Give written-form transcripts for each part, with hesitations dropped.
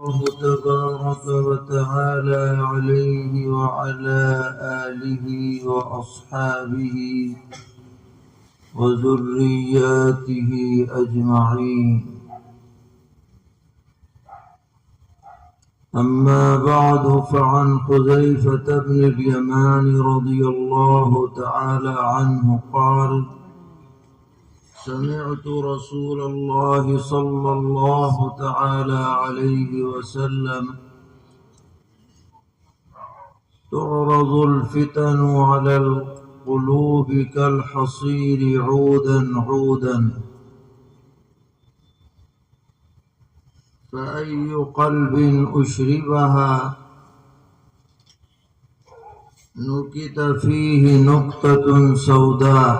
الله تبارك وتعالى عليه وعلى آله وأصحابه وذرياته أجمعين. أما بعد، فعن حذيفة بن اليمان رضي الله تعالى عنه قال: سمعت رسول الله صلى الله تعالى عليه وسلم تعرض الفتن على القلوب كالحصير عودا عودا، فأي قلب أشربها نكت فيه نكتة سوداء،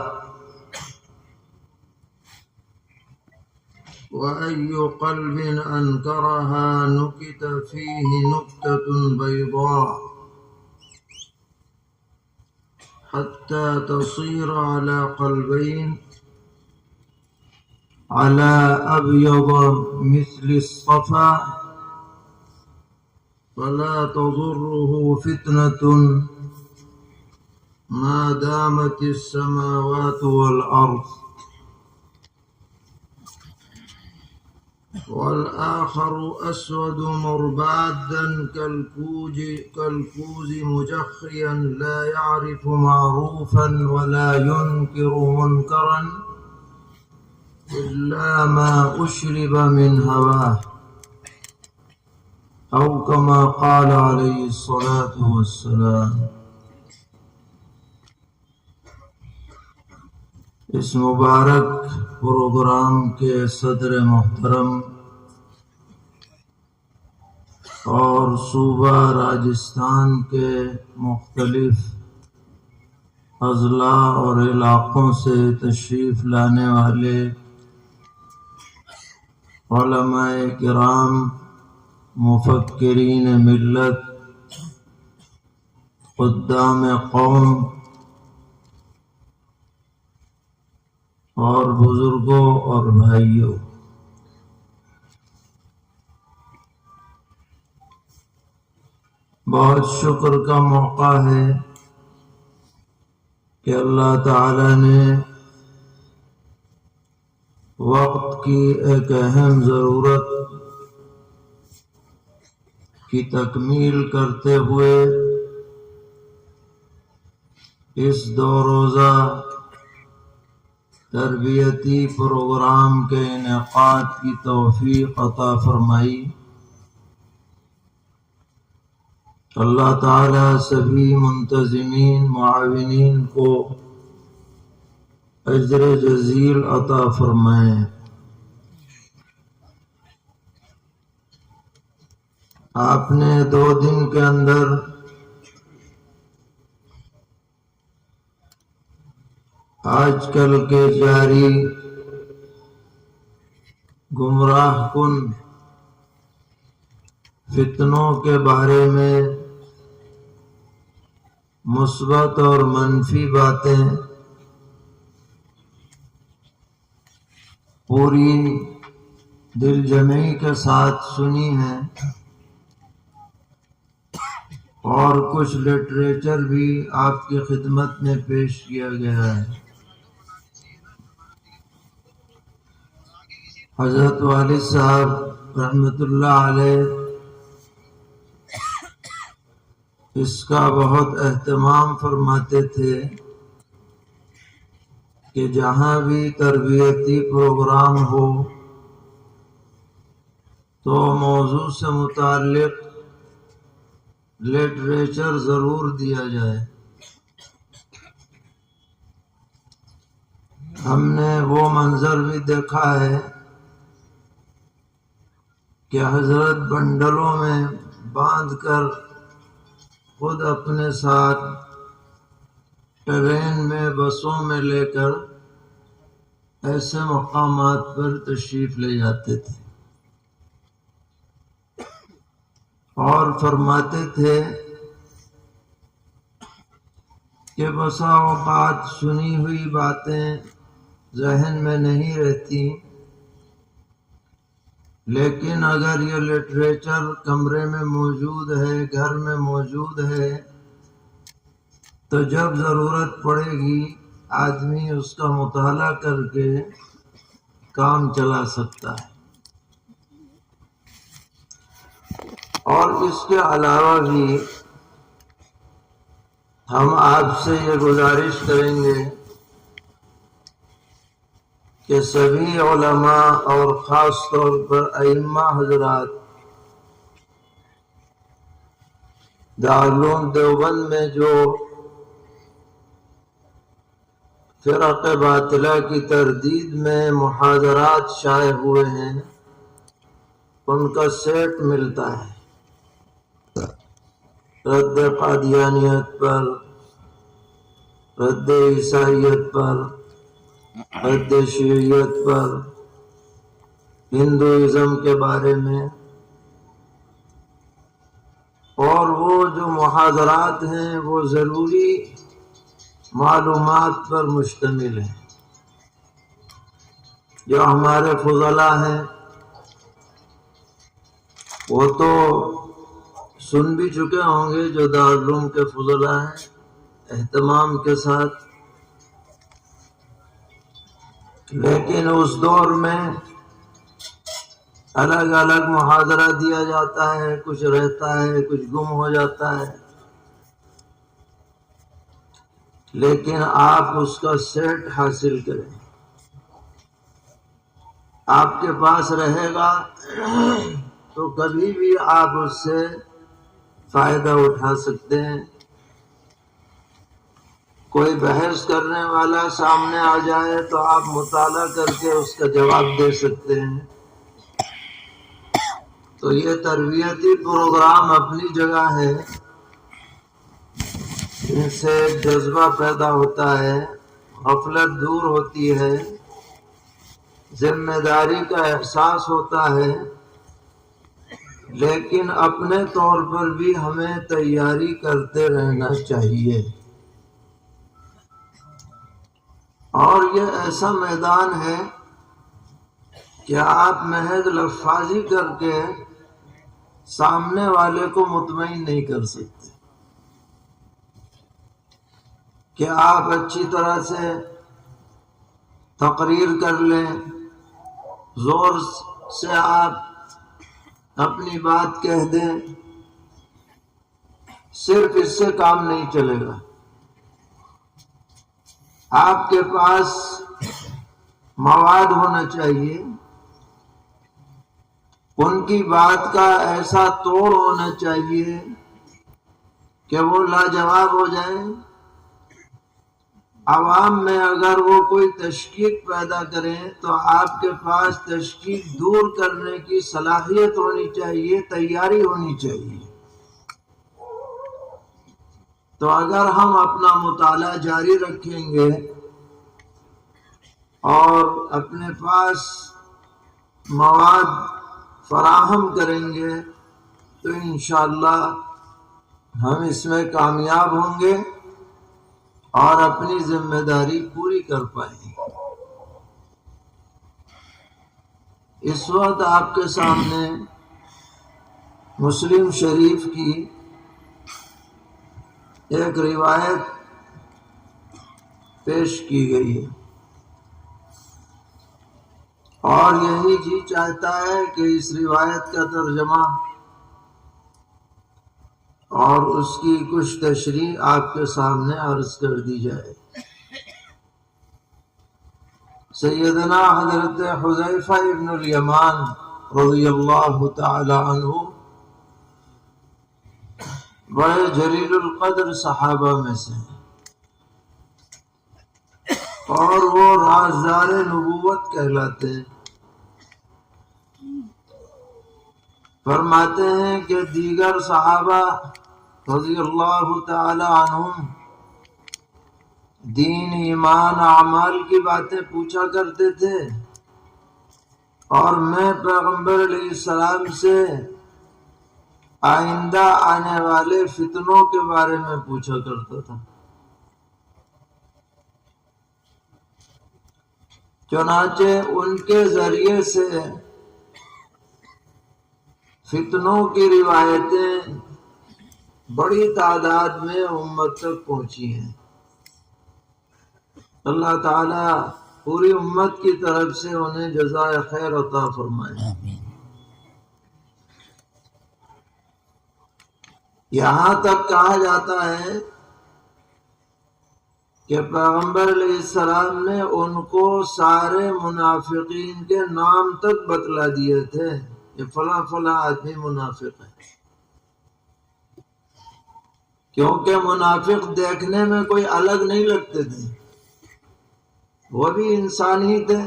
وأي قلب أنكرها نكت فيه نكتة بيضاء، حتى تصير على قلبين على أبيض مثل الصفا، فلا تضره فتنة ما دامت السماوات والأرض. والآخر أسود مربادا كالكوز مجخيا لا يعرف معروفا ولا ينكر منكرا إلا ما أشرب من هواه، أو كما قال عليه الصلاة والسلام. اس مبارک پروگرام کے صدر محترم اور صوبہ راجستھان کے مختلف اضلاع اور علاقوں سے تشریف لانے والے علماء کرام، مفکرین ملت، خدام قوم اور بزرگوں اور بھائیوں، بہت شکر کا موقع ہے کہ اللہ تعالی نے وقت کی ایک اہم ضرورت کی تکمیل کرتے ہوئے اس 2 روزہ تربیتی پروگرام کے انعقاد کی توفیق عطا فرمائی۔ اللہ تعالی سبھی منتظمین معاونین کو اجر جزیل عطا فرمائے۔ آپ نے 2 دن کے اندر آج کل کے جاری گمراہ کن فتنوں کے بارے میں مثبت اور منفی باتیں پوری دل جمعی کے ساتھ سنی ہیں، اور کچھ لٹریچر بھی آپ کی خدمت میں پیش کیا گیا ہے۔ حضرت والد صاحب رحمت اللہ علیہ اس کا بہت اہتمام فرماتے تھے کہ جہاں بھی تربیتی پروگرام ہو تو موضوع سے متعلق لٹریچر ضرور دیا جائے۔ ہم نے وہ منظر بھی دیکھا ہے کہ حضرت بنڈلوں میں باندھ کر خود اپنے ساتھ ٹرین میں، بسوں میں لے کر ایسے مقامات پر تشریف لے جاتے تھے، اور فرماتے تھے کہ بسا اوقات سنی ہوئی باتیں ذہن میں نہیں رہتی، لیکن اگر یہ لٹریچر کمرے میں موجود ہے، گھر میں موجود ہے، تو جب ضرورت پڑے گی آدمی اس کا مطالعہ کر کے کام چلا سکتا ہے۔ اور اس کے علاوہ بھی ہم آپ سے یہ گزارش کریں گے کہ سبھی علماء اور خاص طور پر ائمہ حضرات دارالعلوم دیوبند میں جو فرق باطلہ کی تردید میں محاضرات شائع ہوئے ہیں، ان کا سیٹ ملتا ہے۔ رد قادیانیت پر، رد عیسائیت پر، رد شیعیت پر، ہندوازم کے بارے میں، اور وہ جو محاضرات ہیں وہ ضروری معلومات پر مشتمل ہیں۔ جو ہمارے فضلاء ہیں وہ تو سن بھی چکے ہوں گے، جو دارالعلوم کے فضلاء ہیں، اہتمام کے ساتھ۔ لیکن اس دور میں الگ الگ محاضرہ دیا جاتا ہے، کچھ رہتا ہے، کچھ گم ہو جاتا ہے، لیکن آپ اس کا سیٹ حاصل کریں، آپ کے پاس رہے گا تو کبھی بھی آپ اس سے فائدہ اٹھا سکتے ہیں۔ کوئی بحث کرنے والا سامنے آ جائے تو آپ مطالعہ کر کے اس کا جواب دے سکتے ہیں۔ تو یہ تربیتی پروگرام اپنی جگہ ہے، ان سے جذبہ پیدا ہوتا ہے، غفلت دور ہوتی ہے، ذمہ داری کا احساس ہوتا ہے، لیکن اپنے طور پر بھی ہمیں تیاری کرتے رہنا چاہیے۔ اور یہ ایسا میدان ہے کہ آپ محض لفاظی کر کے سامنے والے کو مطمئن نہیں کر سکتے کہ آپ اچھی طرح سے تقریر کر لیں، زور سے آپ اپنی بات کہہ دیں، صرف اس سے کام نہیں چلے گا۔ آپ کے پاس مواد ہونا چاہیے، ان کی بات کا ایسا توڑ ہونا چاہیے کہ وہ لاجواب ہو جائیں۔ عوام میں اگر وہ کوئی تشکیک پیدا کریں تو آپ کے پاس تشکیک دور کرنے کی صلاحیت ہونی چاہیے، تیاری ہونی چاہیے۔ تو اگر ہم اپنا مطالعہ جاری رکھیں گے اور اپنے پاس مواد فراہم کریں گے تو انشاءاللہ ہم اس میں کامیاب ہوں گے اور اپنی ذمہ داری پوری کر پائیں گے۔ اس وقت آپ کے سامنے مسلم شریف کی ایک روایت پیش کی گئی ہے، اور یہی جی چاہتا ہے کہ اس روایت کا ترجمہ اور اس کی کچھ تشریح آپ کے سامنے عرض کر دی جائے۔ سیدنا حضرت حذیفہ ابن الیمان رضی اللہ تعالی عنہ بڑے جلیل القدر صحابہ میں سے ہیں، اور وہ رازدار نبوت کہلاتے ہیں۔ فرماتے ہیں کہ دیگر صحابہ رضی اللہ تعالی عنہم دین، ایمان، اعمال کی باتیں پوچھا کرتے تھے، اور میں پیغمبر علیہ السلام سے آئندہ آنے والے فتنوں کے بارے میں پوچھا کرتا تھا۔ چنانچہ ان کے ذریعے سے فتنوں کی روایتیں بڑی تعداد میں امت تک پہنچی ہیں۔ اللہ تعالیٰ پوری امت کی طرف سے انہیں جزائے خیر عطا فرمائے۔ یہاں تک کہا جاتا ہے کہ پیغمبر علیہ السلام نے ان کو سارے منافقین کے نام تک بتلا دیے تھے کہ فلاں فلاں آدمی منافق ہے، کیونکہ منافق دیکھنے میں کوئی الگ نہیں لگتے تھے، وہ بھی انسان ہی تھے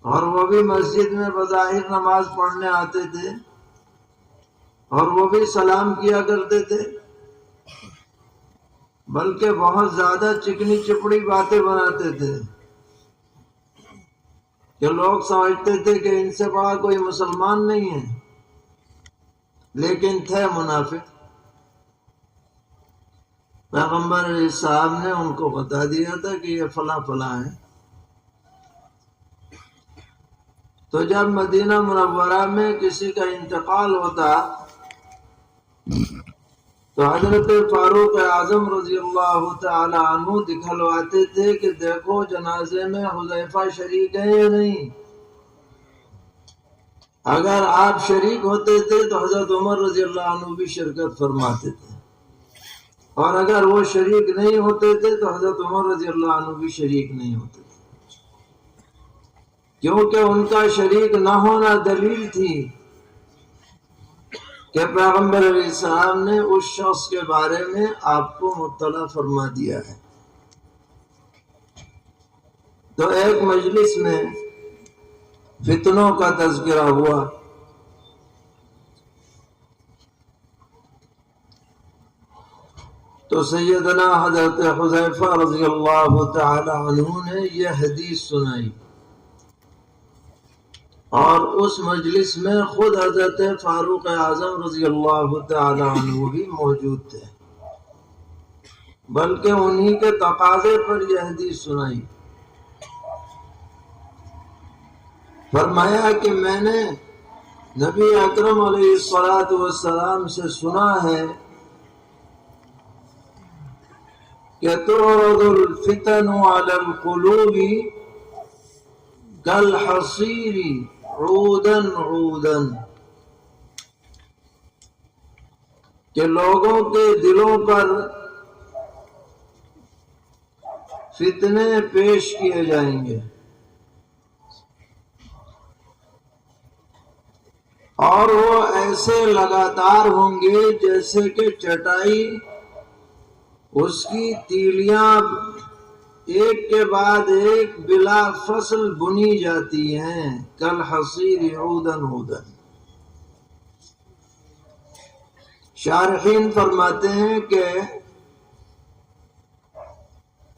اور وہ بھی مسجد میں بظاہر نماز پڑھنے آتے تھے اور وہ بھی سلام کیا کرتے تھے، بلکہ بہت زیادہ چکنی چپڑی باتیں بناتے تھے کہ لوگ سمجھتے تھے کہ ان سے بڑا کوئی مسلمان نہیں ہے، لیکن تھے منافق۔ پیغمبر علیہ السلام نے ان کو بتا دیا تھا کہ یہ فلاں فلاں ہے۔ تو جب مدینہ منورہ میں کسی کا انتقال ہوتا تو حضرت فاروق اعظم رضی اللہ تعالی عنہ دکھلواتے تھے کہ دیکھو جنازے میں حذیفہ شریک ہے یا نہیں۔ اگر آپ شریک ہوتے تھے تو حضرت عمر رضی اللہ عنہ بھی شرکت فرماتے تھے، اور اگر وہ شریک نہیں ہوتے تھے تو حضرت عمر رضی اللہ عنہ بھی شریک نہیں ہوتے تھے، کیونکہ ان کا شریک نہ ہونا دلیل تھی کہ پیغمبر علیہ السلام نے اس شخص کے بارے میں آپ کو مطلع فرما دیا ہے۔ تو ایک مجلس میں فتنوں کا تذکرہ ہوا، تو سیدنا حضرت حذیفہ رضی اللہ تعالی عنہ نے یہ حدیث سنائی، اور اس مجلس میں خود حضرت فاروق اعظم رضی اللہ تعالی عنہ بھی موجود تھے، بلکہ انہی کے تقاضے پر یہ حدیث سنائی۔ فرمایا کہ میں نے نبی اکرم علیہ الصلوۃ والسلام سے سنا ہے کہ تعرض الفتن علی القلوب کالحصیر عودا عودا، کہ لوگوں کے دلوں پر فتنے پیش کیے جائیں گے اور وہ ایسے لگاتار ہوں گے جیسے کہ چٹائی اس کی تیلیاں ایک کے بعد ایک بلا فصل بنی جاتی ہیں، کالحصیر عودا عودا۔ شارحین فرماتے ہیں کہ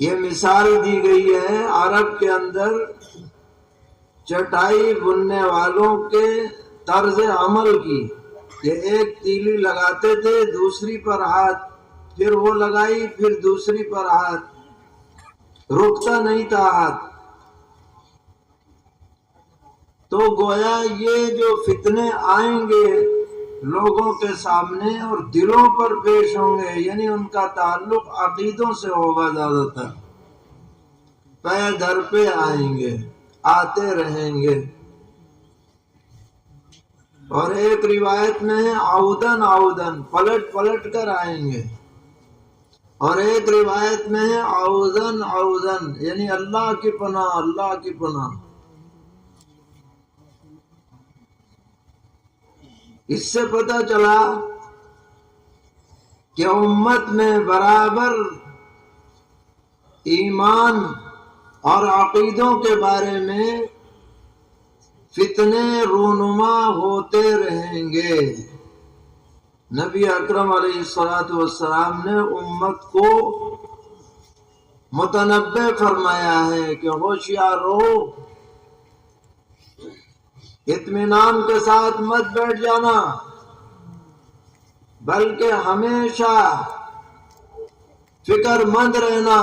یہ مثال دی گئی ہے عرب کے اندر چٹائی بننے والوں کے طرز عمل کی، کہ ایک تیلی لگاتے تھے، دوسری پر ہاتھ، پھر وہ لگائی، پھر دوسری پر ہاتھ، رکتا نہیں تھا ہاتھ۔ تو گویا یہ جو فتنے آئیں گے لوگوں کے سامنے اور دلوں پر پیش ہوں گے، یعنی ان کا تعلق عقیدوں سے ہوگا، زیادہ تر پے در پہ آئیں گے، آتے رہیں گے۔ اور ایک روایت میں ہے عودن عودن، پلٹ پلٹ کر آئیں گے، اور ایک روایت میں ہے عوزن عوزن، یعنی اللہ کی پناہ، اللہ کی پناہ۔ اس سے پتہ چلا کہ امت میں برابر ایمان اور عقیدوں کے بارے میں فتنے رونما ہوتے رہیں گے۔ نبی اکرم علیہ الصلوۃ والسلام نے امت کو متنبہ فرمایا ہے کہ ہوشیار رہو، اطمینان کے ساتھ مت بیٹھ جانا، بلکہ ہمیشہ فکر مند رہنا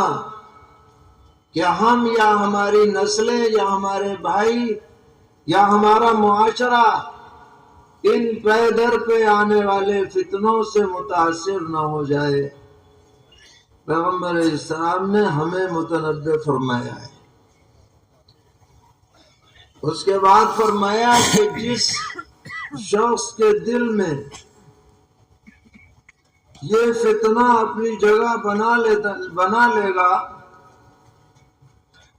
کہ ہم یا ہماری نسلیں یا ہمارے بھائی یا ہمارا معاشرہ ان پے در پہ آنے والے فتنوں سے متاثر نہ ہو جائے۔ پیغمبر علیہ السلام نے ہمیں متنبہ فرمایا ہے۔ اس کے بعد فرمایا کہ جس شخص کے دل میں یہ فتنہ اپنی جگہ بنا لے گا،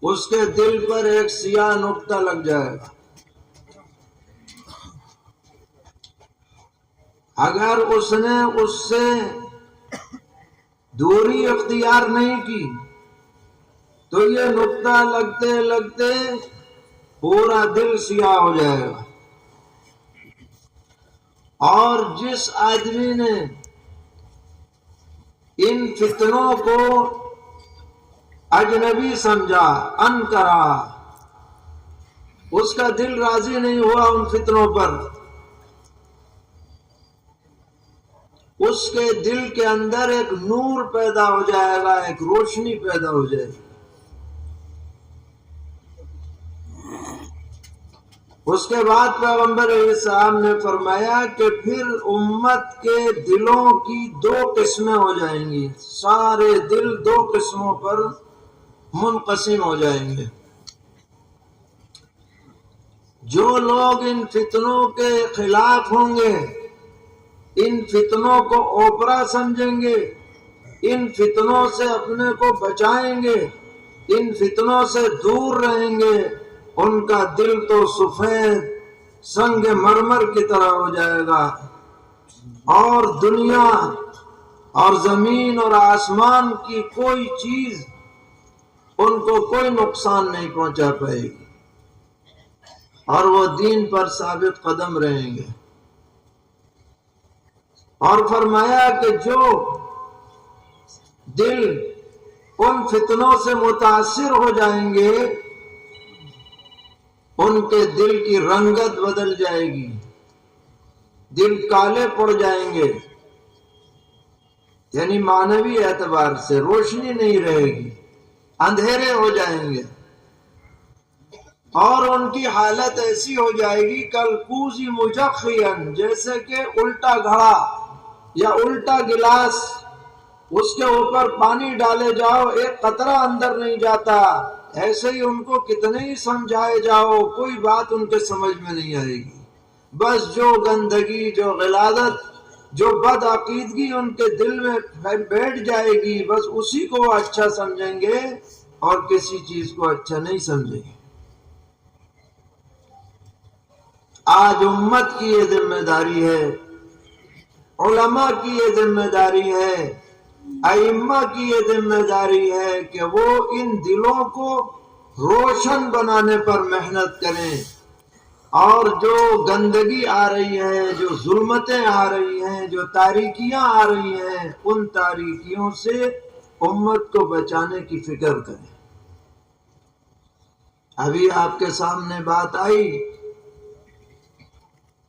اس کے دل پر ایک سیاہ نقطہ لگ جائے گا۔ اگر اس نے اس سے دوری اختیار نہیں کی تو یہ نقطہ لگتے لگتے پورا دل سیاہ ہو جائے گا۔ اور جس آدمی نے ان فتنوں کو اجنبی سمجھا، انکرا، اس کا دل راضی نہیں ہوا ان فتنوں پر، اس کے دل کے اندر ایک نور پیدا ہو جائے گا، ایک روشنی پیدا ہو جائے گی۔ اس کے بعد پیغمبر علیہ السلام نے فرمایا کہ پھر امت کے دلوں کی دو قسمیں ہو جائیں گی، سارے دل دو قسموں پر منقسم ہو جائیں گے۔ جو لوگ ان فتنوں کے خلاف ہوں گے، ان فتنوں کو اوپرا سمجھیں گے، ان فتنوں سے اپنے کو بچائیں گے، ان فتنوں سے دور رہیں گے، ان کا دل تو سفید سنگ مرمر کی طرح ہو جائے گا، اور دنیا اور زمین اور آسمان کی کوئی چیز ان کو کوئی نقصان نہیں پہنچا پائے گی، اور وہ دین پر ثابت قدم رہیں گے۔ اور فرمایا کہ جو دل ان فتنوں سے متاثر ہو جائیں گے، ان کے دل کی رنگت بدل جائے گی، دل کالے پڑ جائیں گے، یعنی معنوی اعتبار سے روشنی نہیں رہے گی، اندھیرے ہو جائیں گے، اور ان کی حالت ایسی ہو جائے گی کالکوز مجخیا، جیسے کہ الٹا گھڑا یا الٹا گلاس، اس کے اوپر پانی ڈالے جاؤ ایک قطرہ اندر نہیں جاتا، ایسے ہی ان کو کتنے ہی سمجھائے جاؤ کوئی بات ان کے سمجھ میں نہیں آئے گی۔ بس جو گندگی، جو غلاظت، جو بد عقیدگی ان کے دل میں بیٹھ جائے گی، بس اسی کو وہ اچھا سمجھیں گے اور کسی چیز کو اچھا نہیں سمجھیں گے۔ آج امت کی یہ ذمہ داری ہے، علماء کی یہ ذمہ داری ہے، ائمہ کی یہ ذمہ داری ہے کہ وہ ان دلوں کو روشن بنانے پر محنت کریں، اور جو گندگی آ رہی ہے، جو ظلمتیں آ رہی ہیں، جو تاریکیاں آ رہی ہیں، ان تاریکیوں سے امت کو بچانے کی فکر کریں۔ ابھی آپ کے سامنے بات آئی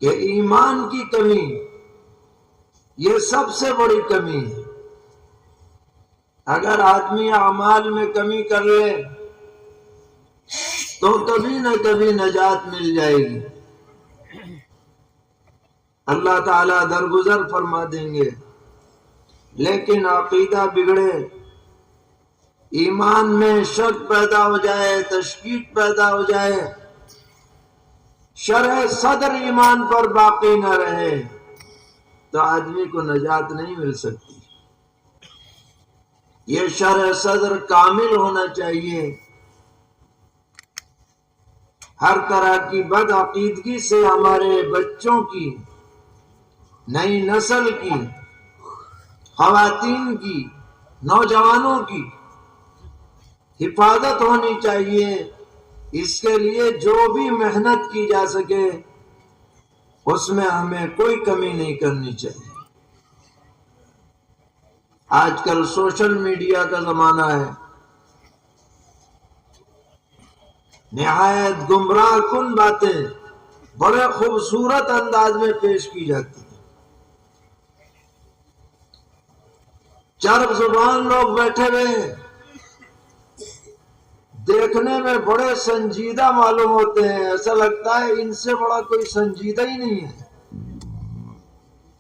کہ ایمان کی کمی یہ سب سے بڑی کمی ہے۔ اگر آدمی اعمال میں کمی کر لے تو کبھی نہ کبھی نجات مل جائے گی، اللہ تعالیٰ درگزر فرما دیں گے۔ لیکن عقیدہ بگڑے، ایمان میں شک پیدا ہو جائے، تشکیک پیدا ہو جائے، شرح صدر ایمان پر باقی نہ رہے تو آدمی کو نجات نہیں مل سکتی۔ یہ شرح صدر کامل ہونا چاہیے۔ ہر طرح کی بد عقیدگی سے ہمارے بچوں کی، نئی نسل کی، خواتین کی، نوجوانوں کی حفاظت ہونی چاہیے۔ اس کے لیے جو بھی محنت کی جا سکے اس میں ہمیں کوئی کمی نہیں کرنی چاہیے۔ آج کل سوشل میڈیا کا زمانہ ہے، نہایت گمراہ کن باتیں بڑے خوبصورت انداز میں پیش کی جاتی ہیں۔ چرب زبان لوگ بیٹھے ہوئے ہیں، دیکھنے میں بڑے سنجیدہ معلوم ہوتے ہیں، ایسا لگتا ہے ان سے بڑا کوئی سنجیدہ ہی نہیں ہے۔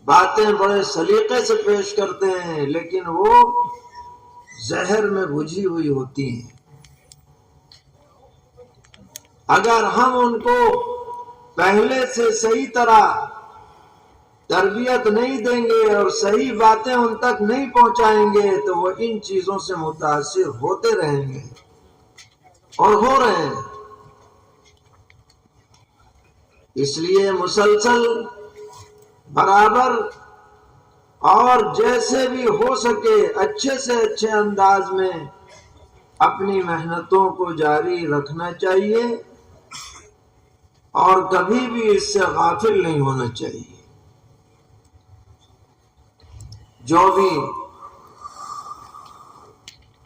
باتیں بڑے سلیقے سے پیش کرتے ہیں لیکن وہ زہر میں بجھی ہوئی ہوتی ہیں۔ اگر ہم ان کو پہلے سے صحیح طرح تربیت نہیں دیں گے اور صحیح باتیں ان تک نہیں پہنچائیں گے تو وہ ان چیزوں سے متاثر ہوتے رہیں گے اور ہو رہے ہیں۔ اس لیے مسلسل برابر اور جیسے بھی ہو سکے اچھے سے اچھے انداز میں اپنی محنتوں کو جاری رکھنا چاہیے اور کبھی بھی اس سے غافل نہیں ہونا چاہیے۔ جو بھی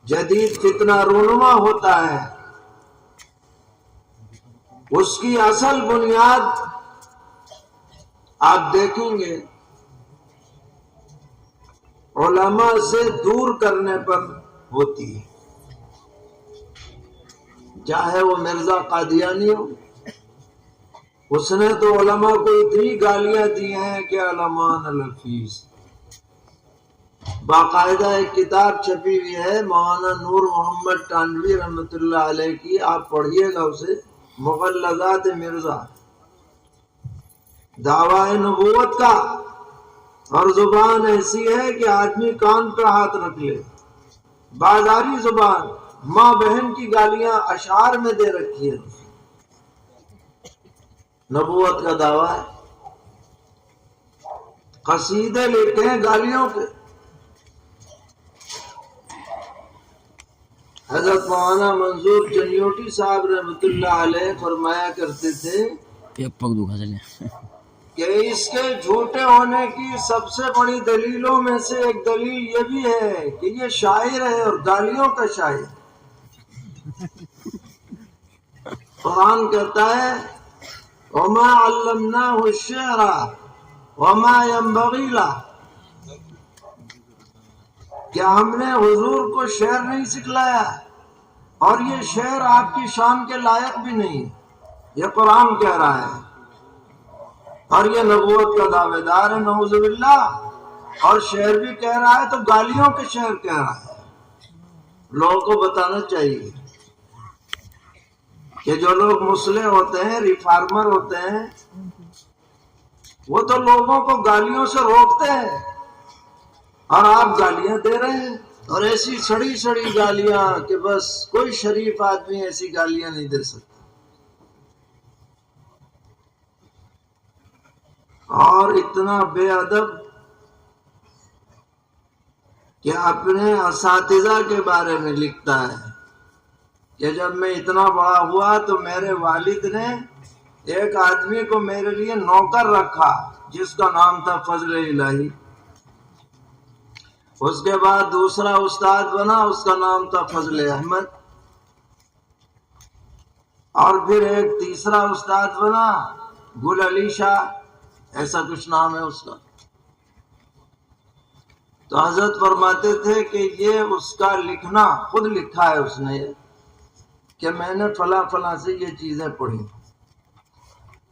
جدید فتنہ رونما ہوتا ہے اس کی اصل بنیاد آپ دیکھیں گے علماء سے دور کرنے پر ہوتی ہے، چاہے وہ مرزا قادیانی ہو، اس نے تو علماء کو اتنی گالیاں دی ہیں کہ علمان الحفیظ۔ باقاعدہ ایک کتاب چھپی ہوئی ہے مولانا نور محمد تانوی رحمۃ اللہ علیہ کی، آپ پڑھیے گا اسے، مغلظات مرزا، دعوی نبوت کا، اور زبان ایسی ہے کہ آدمی کان پہ ہاتھ رکھ لے، بازاری زبان، ماں بہن کی گالیاں اشعار میں دے رکھی ہے، نبوت کا دعویٰ ہے، قصیدے لکھتے ہیں گالیوں کے۔ حضرت مولانا منظور جنیوٹی صاحب رحمۃ اللہ علیہ فرمایا کرتے تھے کہ اس کے جھوٹے ہونے کی سب سے بڑی دلیلوں میں سے ایک دلیل یہ بھی ہے کہ یہ شاعر ہے اور گالیوں کا شاعر۔ قرآن کہتا ہے وَمَا عَلَّمْنَاهُ الشِّعْرَ وَمَا يَنبَغِي لَهُ، کیا ہم نے حضور کو شعر نہیں سکھلایا اور یہ شعر آپ کی شان کے لائق بھی نہیں، یہ قرآن کہہ رہا ہے، اور یہ نبوت کا دعوے دار ہے نعوذ باللہ، اور شعر بھی کہہ رہا ہے تو گالیوں کے شعر کہہ رہا ہے۔ لوگوں کو بتانا چاہیے کہ جو لوگ مسلح ہوتے ہیں، ریفارمر ہوتے ہیں، وہ تو لوگوں کو گالیوں سے روکتے ہیں اور آپ گالیاں دے رہے ہیں، اور ایسی سڑی سڑی گالیاں کہ بس کوئی شریف آدمی ایسی گالیاں نہیں دے سکتا۔ اور اتنا بے ادب کہ اپنے اساتذہ کے بارے میں لکھتا ہے کہ جب میں اتنا بڑا ہوا تو میرے والد نے ایک آدمی کو میرے لیے نوکر رکھا جس کا نام تھا فضل الہی، اس کے بعد دوسرا استاد بنا، اس کا نام تھا فضل احمد، اور پھر ایک تیسرا استاد بنا گل علی شاہ، ایسا کچھ نام ہے اس کا۔ تو حضرت فرماتے تھے کہ یہ اس کا لکھنا، خود لکھا ہے اس نے کہ میں نے فلاں فلاں سے یہ چیزیں پڑھی،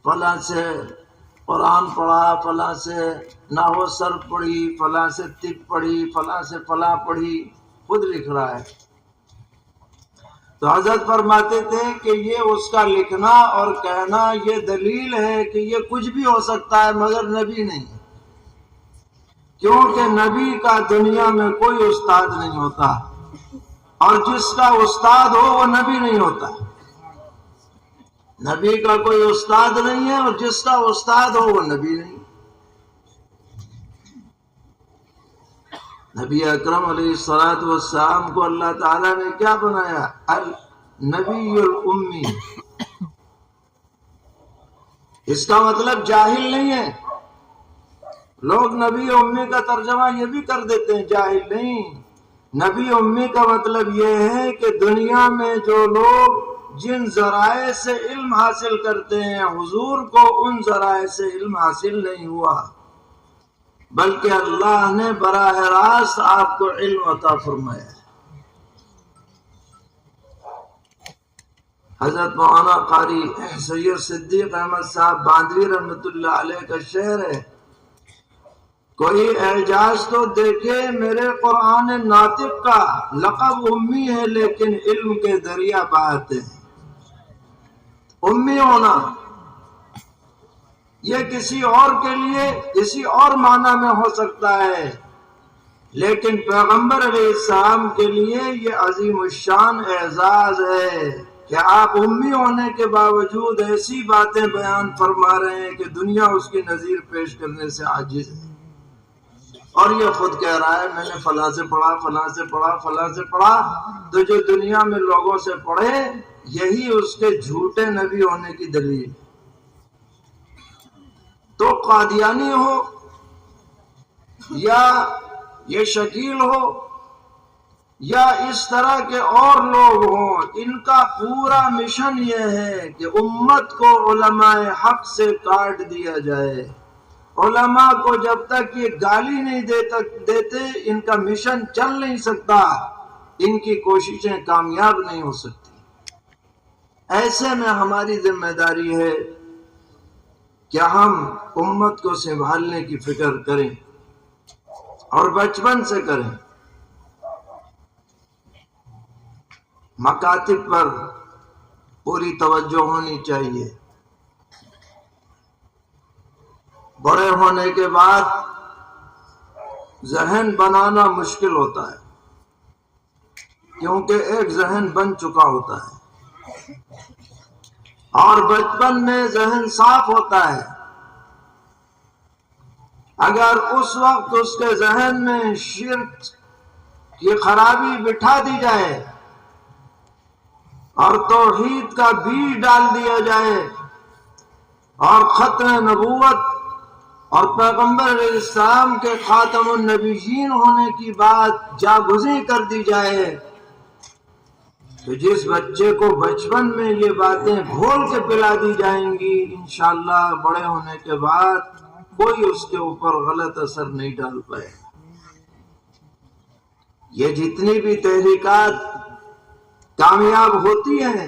فلاں سے قرآن پڑھا، فلاں سے نحو صرف پڑھی، فلاں سے طب پڑھی، فلاں سے فلاں پڑھی، خود لکھ رہا ہے۔ تو حضرت فرماتے تھے کہ یہ اس کا لکھنا اور کہنا یہ دلیل ہے کہ یہ کچھ بھی ہو سکتا ہے مگر نبی نہیں، کیونکہ نبی کا دنیا میں کوئی استاد نہیں ہوتا، اور جس کا استاد ہو وہ نبی نہیں ہوتا۔ نبی کا کوئی استاد نہیں ہے اور جس کا استاد ہو وہ نبی نہیں۔ نبی اکرم علیہ الصلوۃ والسلام کو اللہ تعالیٰ نے کیا بنایا؟ النبی الامی۔ اس کا مطلب جاہل نہیں ہے، لوگ نبی امی کا ترجمہ یہ بھی کر دیتے ہیں، جاہل نہیں۔ نبی امی کا مطلب یہ ہے کہ دنیا میں جو لوگ جن ذرائع سے علم حاصل کرتے ہیں، حضور کو ان ذرائع سے علم حاصل نہیں ہوا، بلکہ اللہ نے براہ راست آپ کو علم عطا فرمایا۔ حضرت مولانا قاری سید صدیق احمد صاحب باندھوی رحمۃ اللہ علیہ کا شعر ہے کوئی اعجاز تو دیکھے میرے قرآن ناطق کا، لقب امی ہے لیکن علم کے دریا بہاتے ہیں۔ امی ہونا یہ کسی اور کے لیے کسی اور معنی میں ہو سکتا ہے، لیکن پیغمبر علیہ السلام کے لیے یہ عظیم الشان اعزاز ہے کہ آپ امی ہونے کے باوجود ایسی باتیں بیان فرما رہے ہیں کہ دنیا اس کی نظیر پیش کرنے سے عاجز ہے۔ اور یہ خود کہہ رہا ہے میں نے فلاں سے پڑھا، فلاں سے پڑھا، فلاں سے پڑھا۔ تو جو دنیا میں لوگوں سے پڑھے یہی اس کے جھوٹے نبی ہونے کی دلیل۔ تو قادیانی ہو یا یہ شکیل ہو یا اس طرح کے اور لوگ ہوں، ان کا پورا مشن یہ ہے کہ امت کو علماء حق سے کاٹ دیا جائے۔ علماء کو جب تک یہ گالی نہیں دیتے ان کا مشن چل نہیں سکتا، ان کی کوششیں کامیاب نہیں ہو سکتی۔ ایسے میں ہماری ذمہ داری ہے کہ ہم امت کو سنبھالنے کی فکر کریں اور بچپن سے کریں۔ مکاتب پر پوری توجہ ہونی چاہیے۔ بڑے ہونے کے بعد ذہن بنانا مشکل ہوتا ہے کیونکہ ایک ذہن بن چکا ہوتا ہے، اور بچپن میں ذہن صاف ہوتا ہے۔ اگر اس وقت اس کے ذہن میں شرک کی خرابی بٹھا دی جائے اور توحید کا بیج ڈال دیا جائے اور ختم نبوت اور پیغمبر علیہ السلام کے خاتم النبیین ہونے کی بات جاگزیں کر دی جائے تو جس بچے کو بچپن میں یہ باتیں گھول کے پلا دی جائیں گی انشاءاللہ بڑے ہونے کے بعد کوئی اس کے اوپر غلط اثر نہیں ڈال پائے۔ یہ جتنی بھی تحریکات کامیاب ہوتی ہیں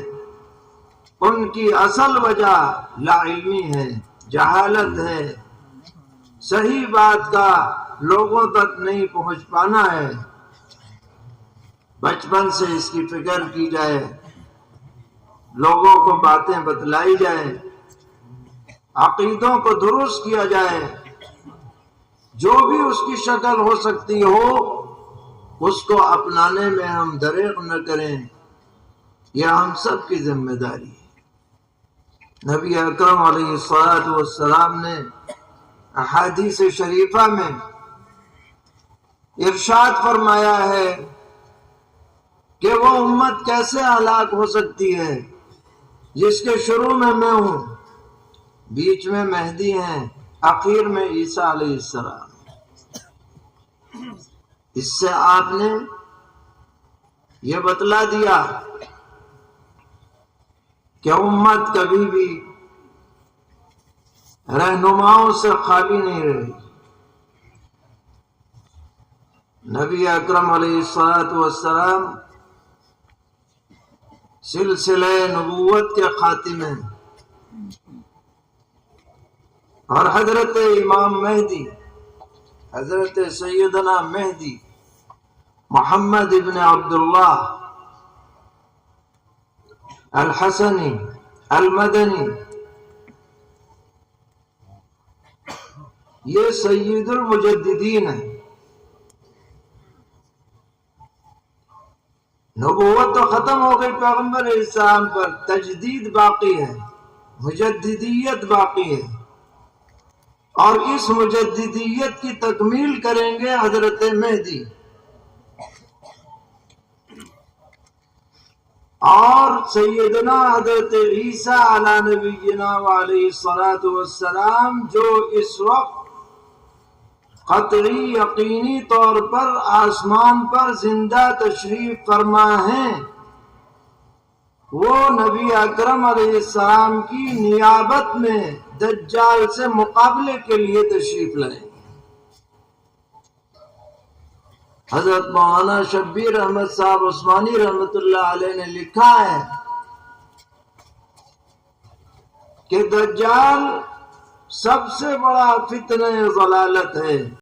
ان کی اصل وجہ لا علمی ہے، جہالت ہے، صحیح بات کا لوگوں تک نہیں پہنچ پانا ہے۔ بچپن سے اس کی فکر کی جائے، لوگوں کو باتیں بتلائی جائے، عقیدوں کو درست کیا جائے، جو بھی اس کی شکل ہو سکتی ہو اس کو اپنانے میں ہم دریغ نہ کریں، یہ ہم سب کی ذمہ داری ہے۔ نبی اکرم علیہ الصلوۃ والسلام نے احادیث شریفہ میں ارشاد فرمایا ہے کہ وہ امت کیسے ہلاک ہو سکتی ہے جس کے شروع میں ہوں، بیچ میں مہدی ہیں، آخر میں عیسیٰ علیہ السلام۔ اس سے آپ نے یہ بتلا دیا کہ امت کبھی بھی رہنماؤں سے خالی نہیں رہی۔ نبی اکرم علیہ الصلوۃ والسلام سلسلہ نبوت کے خاتم ہیں، اور حضرت امام مہدی حضرت سیدنا مہدی محمد ابن عبداللہ الحسنی المدنی یہ سید المجددین ہیں۔ نبوت تو ختم ہو گئی پیغمبر علیہ السلام پر، تجدید باقی ہے، مجددیت باقی ہے، اور اس مجددیت کی تکمیل کریں گے حضرت مہدی۔ اور سیدنا حضرت عیسیٰ علیہ نبینا علیہ الصلوۃ والسلام جو اس وقت قطعی یقینی طور پر آسمان پر زندہ تشریف فرما ہیں، وہ نبی اکرم علیہ السلام کی نیابت میں دجال سے مقابلے کے لیے تشریف لائیں۔ حضرت مولانا شبیر احمد صاحب عثمانی رحمۃ اللہ علیہ نے لکھا ہے کہ دجال سب سے بڑا فتنہ ضلالت ہے۔